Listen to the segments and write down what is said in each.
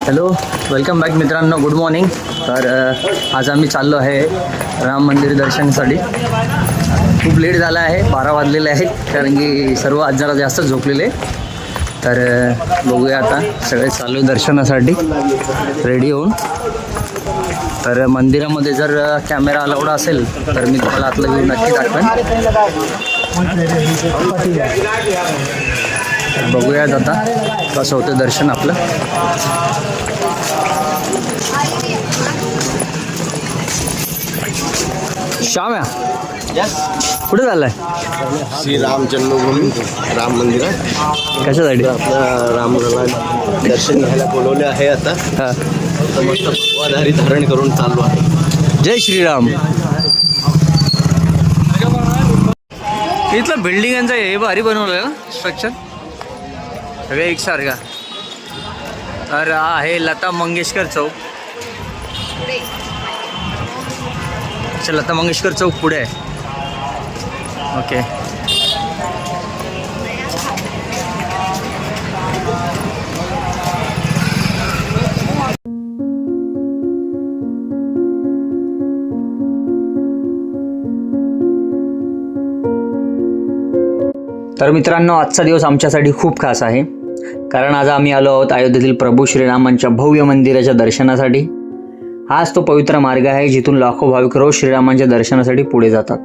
Hello, welcome back मित्रांनो, good morning. तर आज आम्ही चाललो आहे राम मंदिर दर्शनासाठी. खूप लेट झाला आहे, 12 वाजलेले आहेत, कारण की सर्व आज जरा जास्त झोपलेले. तर बघूया आता, सगळे चालू दर्शनासाठी रेडी होऊन. तर मंदिरामध्ये जर कॅमेरा अलाउड असेल तर मी तुम्हाला आतलं व्ह्यू नक्की दाखवेन. बघूयात आता कसं होतं दर्शन आपलं. श्याम्या, कुठे चाललाय? श्री राम जन्मभूमी राम मंदिर कशासाठी? आपल्या रामला दर्शन घ्यायला बोलवले आहे. आता हां, मस्त भगवाधारी धारण करून चाललो आहे. जय श्रीराम. इथलं बिल्डिंगांचं हे भारी बनवलं ना स्ट्रक्चर, सगळे एकसारखा. तर हा आहे लता मंगेशकर चौक. अच्छा, लता मंगेशकर चौक पुढे आहे. ओके. तर मित्रांनो, आजचा दिवस आमच्यासाठी खूप खास आहे, कारण आज आम्ही आलो आहोत अयोध्येतील प्रभू श्रीरामांच्या भव्य मंदिराच्या दर्शनासाठी. हाच तो पवित्र मार्ग आहे जिथून लाखो भाविक रोज श्रीरामांच्या दर्शनासाठी पुढे जातात.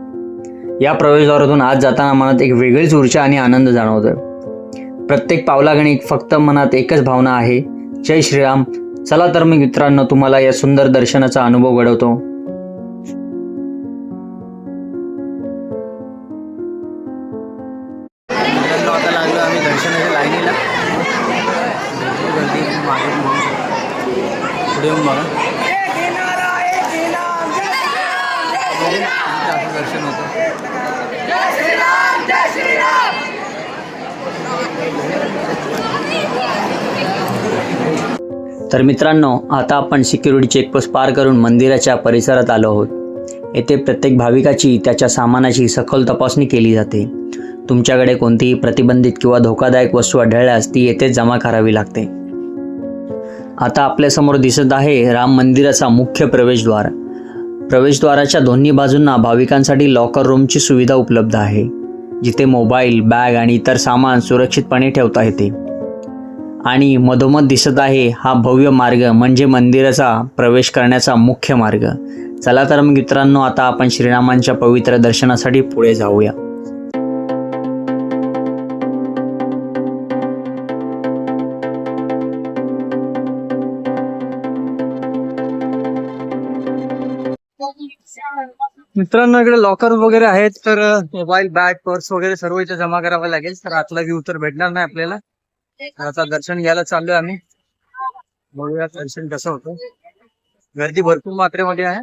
या प्रवेशद्वारातून आज जाताना मनात एक वेगळीच ऊर्जा आणि आनंद जाणवतोय. प्रत्येक पावलागणिक फक्त मनात एकच भावना आहे, जय श्रीराम. चला तर मी मित्रांनो तुम्हाला या सुंदर दर्शनाचा अनुभव घडवतो. आता लागलो आम्ही दर्शनाच्या लाईनीला. पुढे येऊन बघा, दर्शन होतं. तर मित्रांनो, आता आपण सिक्युरिटी चेकपोस्ट पार करून मंदिराच्या परिसरात आलो आहोत. येथे प्रत्येक भाविकाची त्याच्या सामानाची सखोल तपासणी केली जाते. तुमच्याकडे कोणतीही प्रतिबंधित किंवा धोकादायक वस्तू आढळल्यास ती येथेच जमा करावी लागते. आता आपल्यासमोर दिसत आहे राम मंदिराचा मुख्य प्रवेशद्वार. प्रवेशद्वाराच्या दोन्ही बाजूंना भाविकांसाठी लॉकर रूमची सुविधा उपलब्ध आहे, जिथे मोबाईल, बॅग आणि इतर सामान सुरक्षितपणे ठेवता येते. आणि मधोमध दिसत आहे हा भव्य मार्ग, म्हणजे मंदिराचा प्रवेश करण्याचा मुख्य मार्ग. चला तर मित्रांनो, आता आपण श्रीरामांच्या पवित्र दर्शनासाठी पुढे जाऊया. मित्रांनो, इकडे लॉकर वगैरे आहेत, तर मोबाईल, बॅग, पर्स वगैरे सर्व इथे जमा करावं लागेल. तर आतला व्ह्यू तर भेटणार नाही आपल्याला. आता दर्शन घ्यायला चाललोय आम्ही. बघूया दर्शन कसं होतं. गर्दी भरपूर मात्रेमध्ये आहे.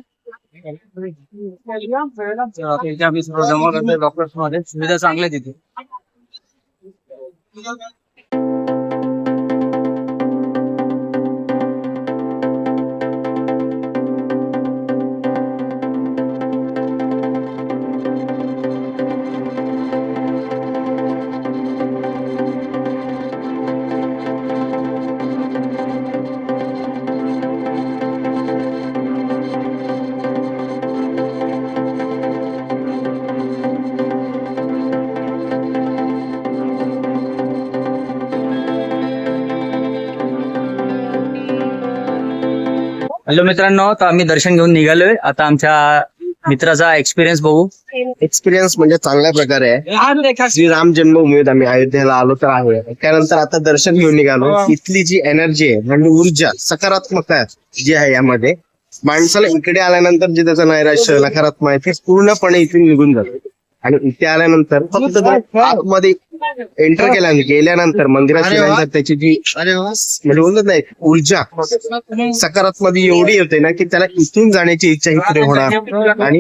इथे आम्ही सर्व जमा करतोय लॉकर्स मध्ये. सुविधा चांगल्या तिथे. हॅलो मित्रांनो, तर आम्ही दर्शन घेऊन निघालोय. आता आमच्या मित्राचा एक्सपिरियन्स बघू. एक्सपिरियन्स म्हणजे चांगल्या प्रकारे आहे. श्री राम जन्मभूमीत आम्ही अयोध्येला आलो तर आहे. त्यानंतर आता दर्शन घेऊन निघालो. इथली जी एनर्जी आहे, म्हणजे ऊर्जा, सकारात्मकता जी आहे यामध्ये, माणसाला इकडे आल्यानंतर जे त्याचं नैराश्य, नकारात्मक आहे, ते पूर्णपणे इथून निघून जातं. आणि इथे आल्यानंतर फक्त आतमध्ये एंटर गेल्यानंतर मंदिरात गेल्यानंतर त्याची जी म्हणजे बोलत नाही ऊर्जा सकारात्मक एवढी होते ना, की त्याला इथून जाण्याची इच्छा ही पुढे होणार. आणि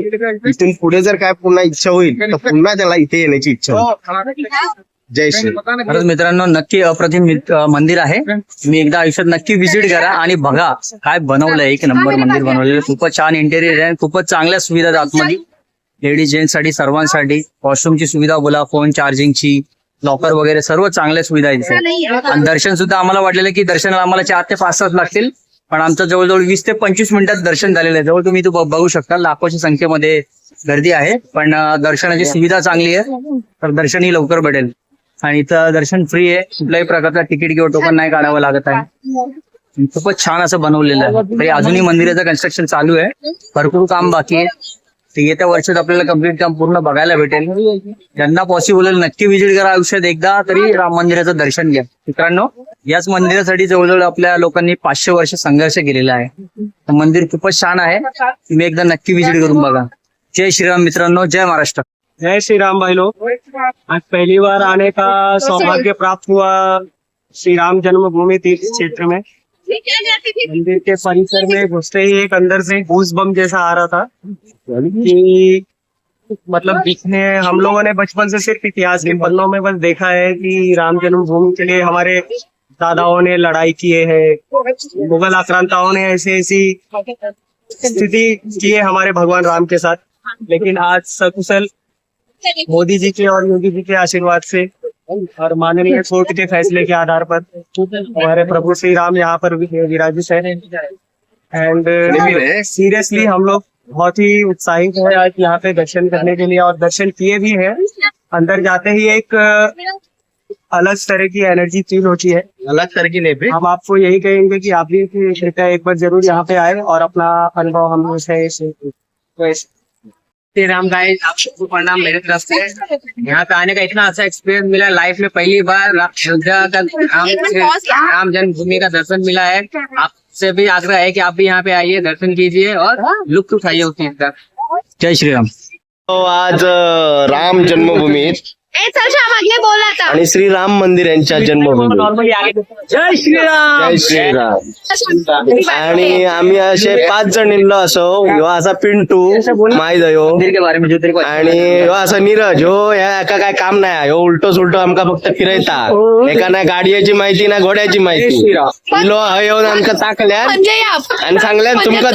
इथून पुढे जर काय पुन्हा इच्छा होईल तर पुन्हा त्याला इथे येण्याची इच्छा होईल. जय श्री. खरंच मित्रांनो, नक्की अप्रतिम मंदिर आहे. तुम्ही एकदा आयुष्यात नक्की व्हिजिट करा आणि बघा काय बनवलंय. एक नंबर मंदिर बनवलेलं. खूपच छान इंटेरियर आहे. खूपच चांगल्या सुविधा आतमध्ये. लेडीज जेंट्स साठी सर्वांसाठी. वॉशरूमची सुविधा बोला, फोन चार्जिंगची, लॉकर वगैरे सर्व चांगल्या सुविधा आहेत इथे. आणि दर्शन सुद्धा आम्हाला वाटलेलं की दर्शनाला आम्हाला 4 ते 5 तास लागतील, पण आमचं जवळजवळ 20 ते 25 मिनिटात दर्शन झालेलं आहे. जवळ तुम्ही बघू शकता लाखोच्या संख्येमध्ये गर्दी आहे, पण दर्शनाची सुविधा चांगली आहे, तर दर्शनही लवकर भेटेल. आणि इथं दर्शन फ्री आहे, कुठल्याही प्रकारचा तिकीट किंवा टोकन नाही काढावं लागत आहे. खूपच छान असं बनवलेलं आहे. तरी अजूनही मंदिराचं कन्स्ट्रक्शन चालू आहे, भरपूर काम बाकी आहे. ते येत्या वर्षात आपल्याला कम्प्लीट काम पूर्ण बघायला भेटेल. ज्यांना पॉसिबल होईल नक्की व्हिजिट करा आयुष्यात एकदा तरी राम मंदिराचं दर्शन घ्या. मित्रांनो, याच मंदिरासाठी जवळजवळ आपल्या लोकांनी 500 वर्ष संघर्ष केलेला आहे. मंदिर खूपच छान आहे, तुम्ही एकदा नक्की व्हिजिट करून बघा. जय श्रीराम मित्रांनो, जय महाराष्ट्र. जय श्री राम भाई लोग, आज पहली बार आने का सौभाग्य प्राप्त हुआ श्री राम जन्मभूमि तीर्थ क्षेत्र में. मंदिर के परिसर में घुसते ही एक अंदर से गूज बम जैसा आ रहा था कि मतलब दिखने, हम लोगों ने बचपन से सिर्फ इतिहास के पन्नों में बस देखा है कि राम जन्मभूमि के लिए हमारे दादाओं ने लड़ाई किए हैं, मुगल आक्रांताओं ने ऐसी ऐसी स्थिति की है हमारे भगवान राम के साथ. लेकिन आज सकुशल मोदी जी के और योगी जी के आशीर्वाद से और माननीय कोर्ट के फैसले के आधार पर हमारे प्रभु श्री राम यहाँ पर विराजित है. एंड सीरियसली हम लोग बहुत ही उत्साहित है आज यहाँ पे दर्शन करने के लिए, और दर्शन किए भी हैं. अंदर जाते ही एक अलग तरह की एनर्जी फील होती है. अलग तरह की नहीं, हम आपको यही कहेंगे कि आप भी कृपया एक बार जरूर यहाँ पे आए और अपना अनुभव हम से. श्री राम गाइस, आप सबको प्रणाम मेरे तरफ से. यहाँ पे आने का इतना अच्छा एक्सपीरियंस मिला, लाइफ में पहली बार अयोध्या का राम जन्मभूमि का दर्शन मिला है. आपसे भी आग्रह है कि आप भी यहाँ पे आइए, दर्शन कीजिए और लुत्फ उठाइए उस चीज का. जय श्रीराम. तो आज राम जन्मभूमीत आणि श्रीराम मंदिर यांच्या जन्मभूमी. जय श्रीराम. जय श्रीराम. आणि आम्ही असे 5 जण निघलो असो. ह्यो असा पिंटू माहित आहे ह्यो. मंदिर के बारे में जो तेरे को आणि ह्यो असा नीरज ह्यो ह्या एका काय काम नाही. ह्यो उलटो सुलटो आमका फक्त फिरयता. एका नाही गाडयाची माहिती ना घोड्याची माहिती. इलो ह्यो आमका ताकल्या आणि सांगल्या तुमका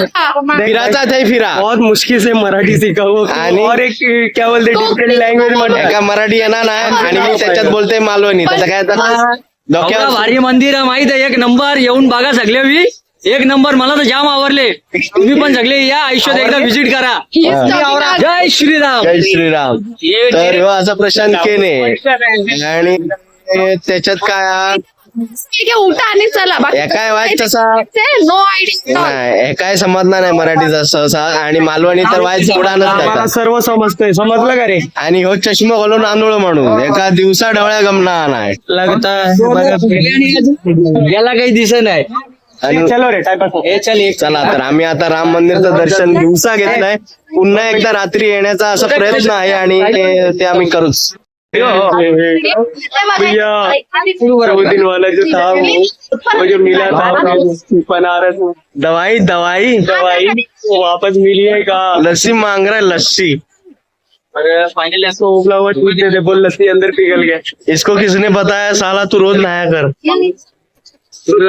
फिराचा थंय फिरा. बहुत मुश्किल से मराठी सीखा वो, और एक क्या बोलते डिफरेंट लैंग्वेज एका मराठी येणार नाही आणि मी त्याच्यात बोलतोय मालवणी. त्याचं काय आता एवढं डोक्यावर भारी मंदिर आहे, माहित आहे. 1 नंबर. येऊन बघा सगळे मी. 1 नंबर. मला तर जाम आवडले. तुम्ही पण सगळे या, आयुष्यात एकदा व्हिजिट करा. जय श्रीराम. जय श्रीराम. तर ह्यो असा प्रशांत केने आणि त्याच्यात काय उठा आणि चला. एकाय वाच तसा नो आयडिया. नाही, एकाय समजणार नाही मराठीचा सहसा, आणि मालवणी तर वाच उडानच आम्हाला त्याचा. सर्व समजतंय, समजलं का रे. आणि ह्यो चष्मा घालून आंधळ म्हणून एका दिवसा डोळ्या गमना नाही. याला काही दिसत नाही. आणि चलो रे टाइम. चला तर आम्ही आता राम मंदिरचं दर्शन दिवसा घेतलंय. पुन्हा एकदा रात्री येण्याचा असा प्रयत्न आहे आणि ते आम्ही करूच. भैया 2 दिन वाला जो था वो जो मिला था बनारस में, दवाई दवाई दवाई वो वापस मिली है का. लस्सी मांग रहा है, लस्सी. फाइनली इसको उबला हुआ दूध दे दे, बोल लस्सी अंदर पिघल गया. इसको किसने बताया साला तू रोज नहाया कर.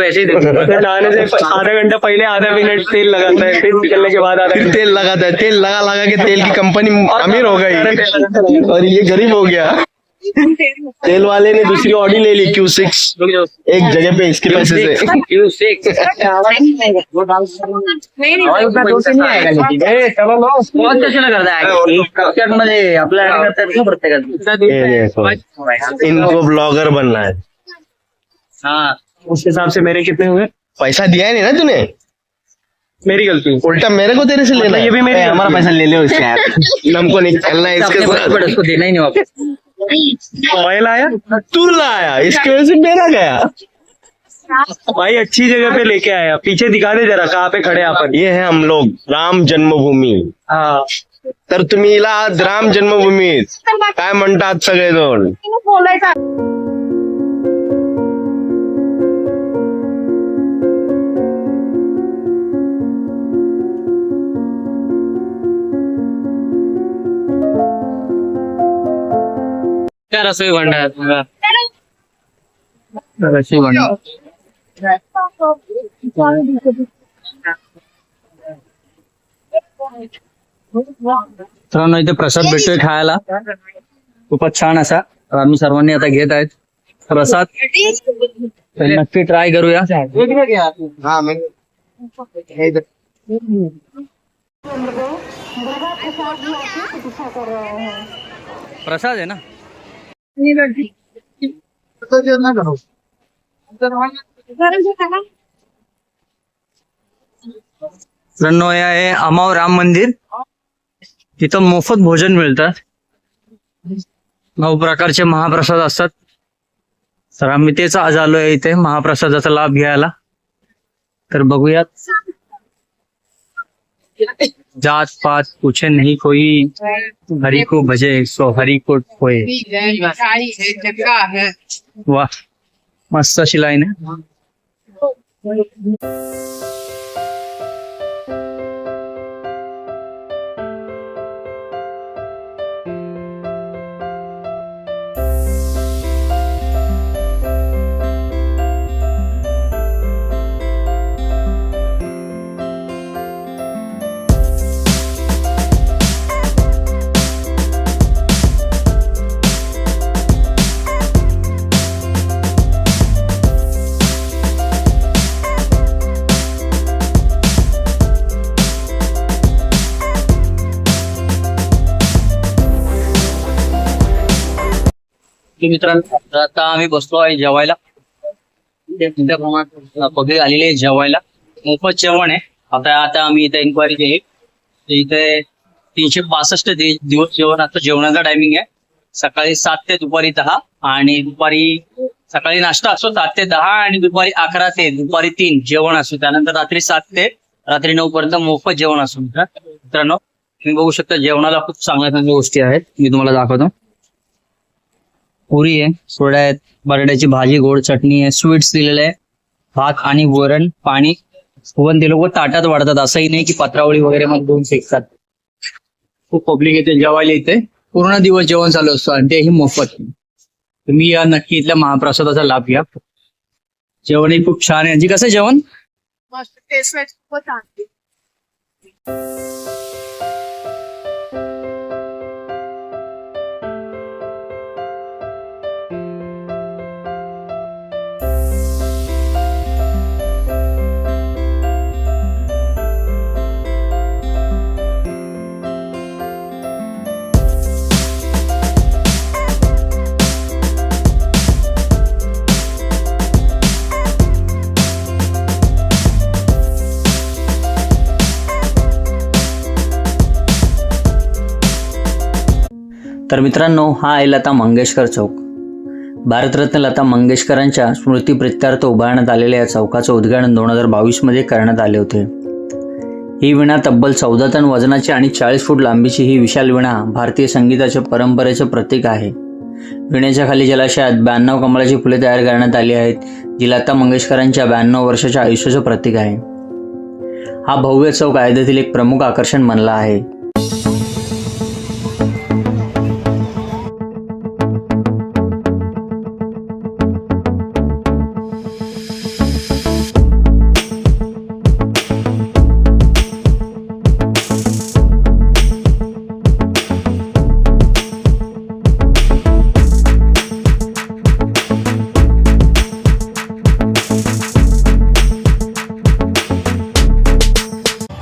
ऐसे नहाने से आधा घंटा पहले आधा मिनट तेल लगाता है, फिर निकलने के बाद आधा फिर तेल लगाता है. तेल लगा लगा के तेल की कंपनी अमीर हो गई और ये गरीब हो गया. तेल वाले ने दूसरी ऑडी ले ली Q6 एक जगह पे इसके पैसे से. मध्ये आपल्या ये देखो, इनको ब्लॉगर बनना है. हाँ, उस हिसाब से मेरे कितने हुए. पैसा दिया नहीं ना तूने, मेरी गलती. उल्टा मेरे को तेरे से लेना है. ये भी मेरी ए, हमारा पैसा ले ले उससे यार. हमको नहीं खेलना है इसके साथ. उसको देना ही नहीं वापस. मोबाइल आया तू लाया, इसकी वजह से मेरा गया. भाई, अच्छी जगह पे लेके आया. पीछे दिखा दे जरा कहाँ पे खड़े अपन. ये है हम लोग राम जन्मभूमी. हाँ, तर तुम्ही हिला आज राम जन्मभूमीत काय म्हणतात सगळेजण. बोलायचं. क्या रसोई भंडार रसोई भंडार. मित्रांनो, इथे प्रसाद भेटतोय खायला, खूपच छान असा. तर आम्ही सर्वांनी आता घेत आहेत प्रसाद, तर नक्की ट्राय करूया. हा मग हे इधर. प्रसाद आहे ना. मित्रांनो, हे आहे अमाव राम मंदिर. तिथं मोफत भोजन मिळतात, 9 प्रकारचे महाप्रसाद असतात. तर आम्ही तेच आज आलोय इथे महाप्रसादाचा लाभ घ्यायला. तर बघूयात. जात पात पूछे नहीं कोई, हरि को भजे सो हरि को होय. वा, मस्त अशी लाईन आहे. मित्रांनो, तर आता आम्ही बसलो आहे जेवायला. पगडी आलेली आहे जेवायला, मोफत जेवण आहे. आता आम्ही इथे इन्क्वायरी केली, तर इथे 362 दिवस जेवण. आता जेवणाचा टायमिंग आहे सकाळी 7 ते दुपारी 10, आणि सकाळी नाश्ता असतो 7 ते 10, आणि दुपारी 11 ते दुपारी 3 जेवण असतो. त्यानंतर रात्री 7 ते रात्री 9 पर्यंत मोफत जेवण असतो. मित्रांनो, तुम्ही बघू शकता जेवणाला खूप चांगल्या गोष्टी आहेत. मी तुम्हाला दाखवतो. पुरी आहे, सोडा आहेत, बटाट्याची भाजी, गोड चटणी आहे, स्वीट्स दिलेले आहे, भात आणि वरण, पाणी. पण ते लोक ताटात वाढतात, असंही नाही की पत्रावळी वगैरे मध्ये दोन फेकतात. खूप पब्लिक येते जेवायला इथे. पूर्ण दिवस जेवण चालू असतं आणि तेही मोफत. तुम्ही या नक्की इथल्या महाप्रसादाचा लाभ घ्या. जेवणही खूप छान आहे. यांची कसं जेवण? तर मित्रांनो, हा आहे लता मंगेशकर चौक. भारतरत्न लता मंगेशकरांच्या स्मृतीप्रित्यर्थ उभारण्यात आलेल्या या चौकाचं उद्घाटन 2022 मध्ये करण्यात आले होते. ही विणा तब्बल 14 टन वजनाची आणि 40 फूट लांबीची ही विशाल विणा भारतीय संगीताच्या परंपरेचे प्रतीक आहे. विण्याच्या खाली जलाशयात 92 कमळाची फुले तयार करण्यात आली आहेत, जी लता मंगेशकरांच्या 92 वर्षाच्या आयुष्याचे प्रतीक आहे. हा भव्य चौक अयोध्येतील एक प्रमुख आकर्षण बनला आहे.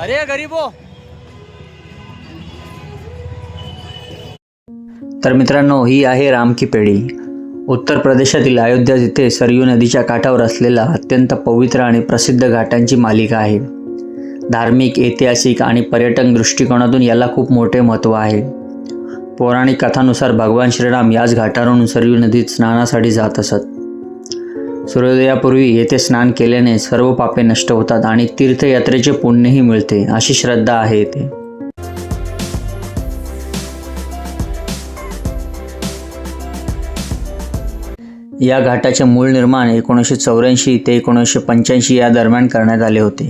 अरे गरीबो. तर मित्रांनो, ही आहे राम की पेढी. उत्तर प्रदेशातील अयोध्या जिथे सरयू नदीच्या काठावर असलेला अत्यंत पवित्र आणि प्रसिद्ध घाटांची मालिका आहे. धार्मिक, ऐतिहासिक आणि पर्यटन दृष्टिकोनातून याला खूप मोठे महत्त्व आहे. पौराणिक कथानुसार भगवान श्रीराम याच घाटावरून सरयू नदीत स्नानासाठी जात असत. सूर्योदयापूर्वी येथे स्नान केल्याने सर्व पापे नष्ट होतात आणि तीर्थयात्रेचे पुण्यही मिळते, अशी श्रद्धा आहे येथे. या घाटाचे मूळ निर्माण 1984 ते 1985 या दरम्यान करण्यात आले होते.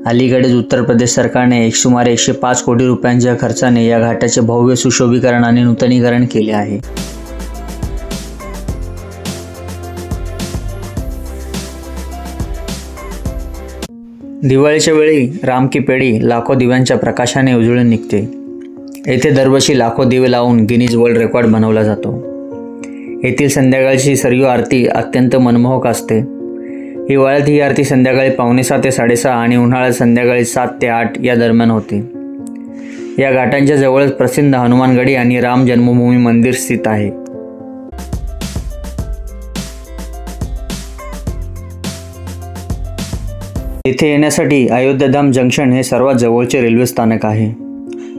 अलीकडेच उत्तर प्रदेश सरकारने सुमारे 105 कोटी रुपयांच्या खर्चाने या घाटाचे भव्य सुशोभीकरण आणि नूतनीकरण केले आहे. दिवाळीच्या वेळी राम की पेढी लाखो दिव्यांच्या प्रकाशाने उजळून निघते. येथे दरवर्षी लाखो दिवे लावून गिनीज वर्ल्ड रेकॉर्ड बनवला जातो. येथील संध्याकाळची सरयू आरती अत्यंत मनमोहक असते. हिवाळ्यात ही आरती संध्याकाळी 5:45 ते 6:30 आणि उन्हाळ्यात संध्याकाळी 7 ते 8 या दरम्यान होते. या घाटांच्या जवळच प्रसिद्ध हनुमानगडी आणि राम जन्मभूमी मंदिर स्थित आहे. येथे येण्यासाठी अयोध्याधाम जंक्शन हे सर्वात जवळचे रेल्वे स्थानक आहे.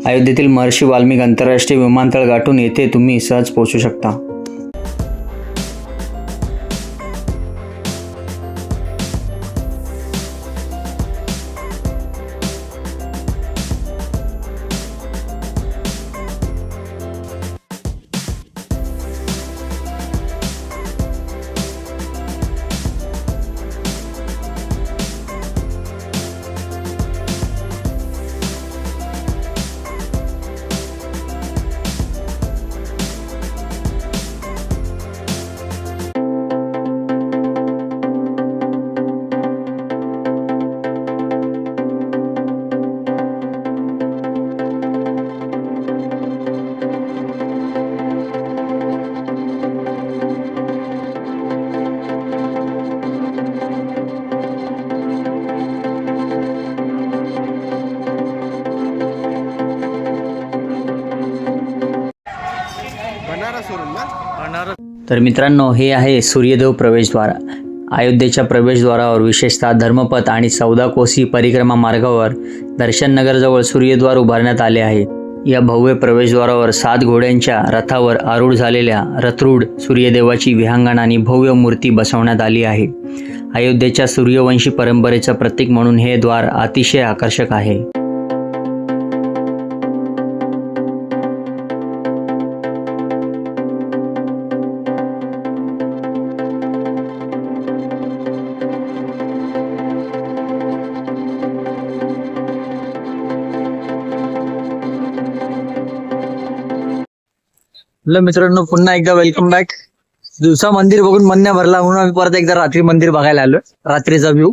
अयोध्येतील महर्षी वाल्मिक आंतरराष्ट्रीय विमानतळ गाठून येथे तुम्ही सहज पोहोचू शकता. तर मित्रांनो, हे आहे सूर्यदेव प्रवेशद्वार. अयोध्येच्या प्रवेशद्वारावर विशेषतः धर्मपथ आणि 14 कोसी परिक्रमा मार्गावर दर्शन नगरजवळ सूर्यद्वार उभारण्यात आले आहे. या भव्य प्रवेशद्वारावर 7 घोड्यांच्या रथावर आरूढ झालेल्या रथरूढ सूर्यदेवाची विहंगम आणि भव्य मूर्ती बसवण्यात आली आहे. अयोध्येच्या सूर्यवंशी परंपरेचं प्रतीक म्हणून हे द्वार अतिशय आकर्षक आहे. हॅलो मित्रांनो, पुन्हा एकदा वेलकम बॅक. दिवसा मंदिर बघून मन नाही भरला म्हणून आम्ही परत एकदा रात्री मंदिर बघायला आलोय. रात्रीचा व्ह्यू